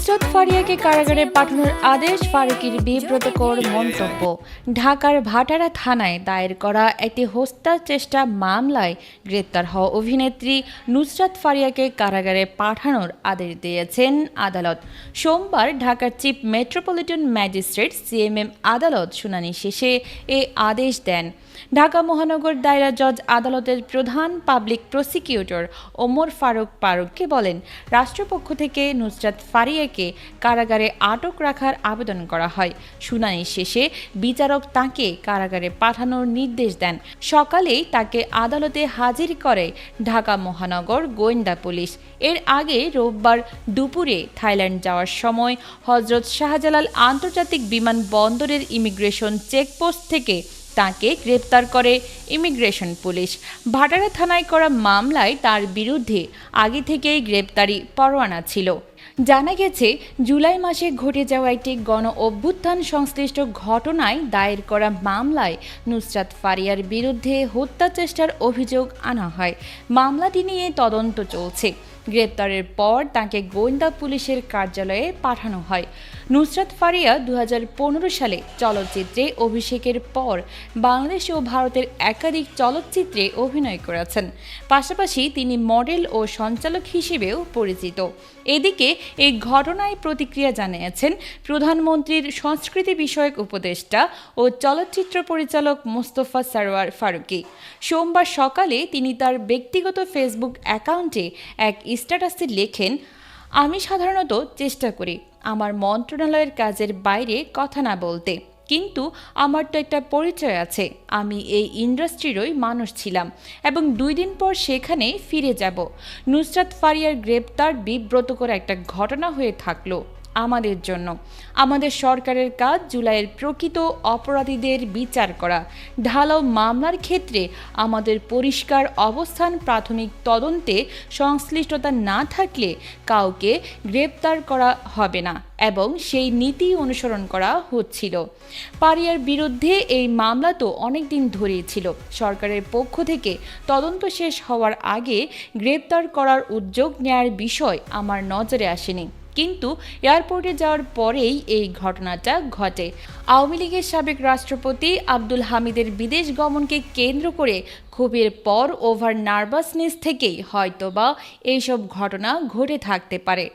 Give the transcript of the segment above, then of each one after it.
নুসরাত ফারিয়াকে কারাগারে পাঠানোর আদেশ, ফারুকীর বিব্রতকর মন্তব্য। ঢাকার ভাটারা থানায় দায়ের করা একটি হত্যা চেষ্টা মামলায় গ্রেপ্তার হওয়া অভিনেত্রী নুসরাত ফারিয়াকে কারাগারে পাঠানোর আদেশ দিয়েছেন আদালত। সোমবার ঢাকার চিফ মেট্রোপলিটন ম্যাজিস্ট্রেট সিএমএম আদালত শুনানি শেষে এ আদেশ দেন। ঢাকা মহানগর দায়রা জজ আদালতের প্রধান পাবলিক প্রসিকিউটর ওমর ফারুককে বলেন, রাষ্ট্রপক্ষ থেকে নুসরাত ফারিয়াকে কারাগারে আটক রাখার আবেদন করা হয়। শুনানি শেষে বিচারক তাকে কারাগারে পাঠানোর নির্দেশ দেন। সকালেই তাকে আদালতে হাজির করে ঢাকা মহানগর গোয়েন্দা পুলিশ। এর আগে রোববার দুপুরে থাইল্যান্ড যাওয়ার সময় হযরত শাহজালাল আন্তর্জাতিক বিমানবন্দরের ইমিগ্রেশন চেকপোস্ট থেকে তাকে গ্রেপ্তার করে ইমিগ্রেশন পুলিশ। ভাটারা থানায় করা মামলায় তার বিরুদ্ধে আগে থেকেই গ্রেপ্তারি পরোয়ানা ছিল। জানা গেছে, জুলাই মাসে ঘটে যাওয়া একটি গণ অভ্যুত্থান সংশ্লিষ্ট ঘটনায় দায়ের করা মামলায় নুসরাত ফারিয়ার বিরুদ্ধে হত্যা চেষ্টার অভিযোগ আনা হয়। মামলাটি নিয়ে তদন্ত চলছে। গ্রেপ্তারের পর তাকে গোয়েন্দা পুলিশের কার্যালয়ে পাঠানো হয়। নুসরাত ফারিয়া 2015 সালে চলচ্চিত্রে অভিষেকের পর বাংলাদেশ ও ভারতের একাধিক চলচ্চিত্রে অভিনয় করেছেন। পাশাপাশি তিনি মডেল ও সঞ্চালক হিসেবেও পরিচিত। এদিকে এই ঘটনায় প্রতিক্রিয়া জানিয়েছেন প্রধানমন্ত্রীর সংস্কৃতি বিষয়ক উপদেষ্টা ও চলচ্চিত্র পরিচালক মোস্তফা সরওয়ার ফারুকী। সোমবার সকালে তিনি তার ব্যক্তিগত ফেসবুক অ্যাকাউন্টে এক স্ট্যাটাসে লেখেন, আমি সাধারণত চেষ্টা করি আমার মন্ত্রণালয়ের কাজের বাইরে কথা না বলতে, কিন্তু আমার তো একটা পরিচয় আছে। আমি এই ইন্ডাস্ট্রিরই মানুষ ছিলাম এবং 2 দিন পর সেখানে ফিরে যাব। নুসরাত ফারিয়ার গ্রেপ্তার বিব্রতকর একটা ঘটনা হয়ে থাকলো আমাদের জন্য। আমাদের সরকারের কাজ জুলাইয়ের প্রকৃত অপরাধীদের বিচার করা। ঢালাও মামলার ক্ষেত্রে আমাদের পরিষ্কার অবস্থান, প্রাথমিক তদন্তে সংশ্লিষ্টতা না থাকলে কাউকে গ্রেপ্তার করা হবে না এবং সেই নীতি অনুসরণ করা হচ্ছিল। ফারিয়ার বিরুদ্ধে এই মামলা তো অনেকদিন ধরেই ছিল। সরকারের পক্ষ থেকে তদন্ত শেষ হওয়ার আগে গ্রেপ্তার করার উদ্যোগ নেয়ার বিষয় আমার নজরে আসেনি, কিন্তু এয়ারপোর্টে যাওয়ার পরেই এই ঘটনাটা ঘটে। আওয়ামী লীগের সাবেক রাষ্ট্রপতি আব্দুল হামিদের বিদেশ গমনকে কেন্দ্র করে ক্ষোভের পর ওভার নার্ভাসনেস থেকেই হয়তোবা এইসব ঘটনা ঘটে থাকতে পারে।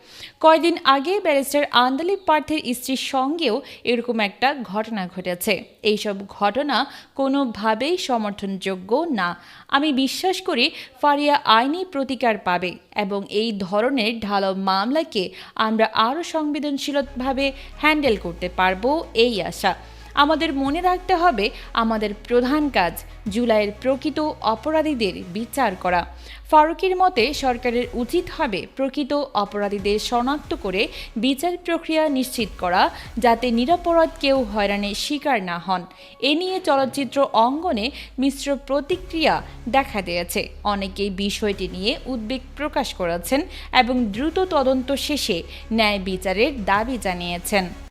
কয়েকদিন আগে ব্যারিস্টার আন্দালিব পার্থের স্ত্রীর সঙ্গেও এরকম একটা ঘটনা ঘটেছে। এইসব ঘটনা কোনোভাবেই সমর্থনযোগ্য না। আমি বিশ্বাস করি ফারিয়া আইনি প্রতিকার পাবে এবং এই ধরনের ঢালাও মামলাকে আমরা আরও সংবেদনশীলভাবে হ্যান্ডেল করতে পারবো, এই আশা। আমাদের মনে রাখতে হবে, আমাদের প্রধান কাজ জুলাইয়ের প্রকৃত অপরাধীদের বিচার করা। ফারুকীর মতে সরকারের উচিত হবে প্রকৃত অপরাধীদের শনাক্ত করে বিচার প্রক্রিয়া নিশ্চিত করা, যাতে নিরপরাধ কেউ হয়রানির শিকার না হন। এ নিয়ে চলচ্চিত্র অঙ্গনে মিশ্র প্রতিক্রিয়া দেখা দিয়েছে। অনেকেই বিষয়টি নিয়ে উদ্বেগ প্রকাশ করেছেন এবং দ্রুত তদন্ত শেষে ন্যায় বিচারের দাবি জানিয়েছেন।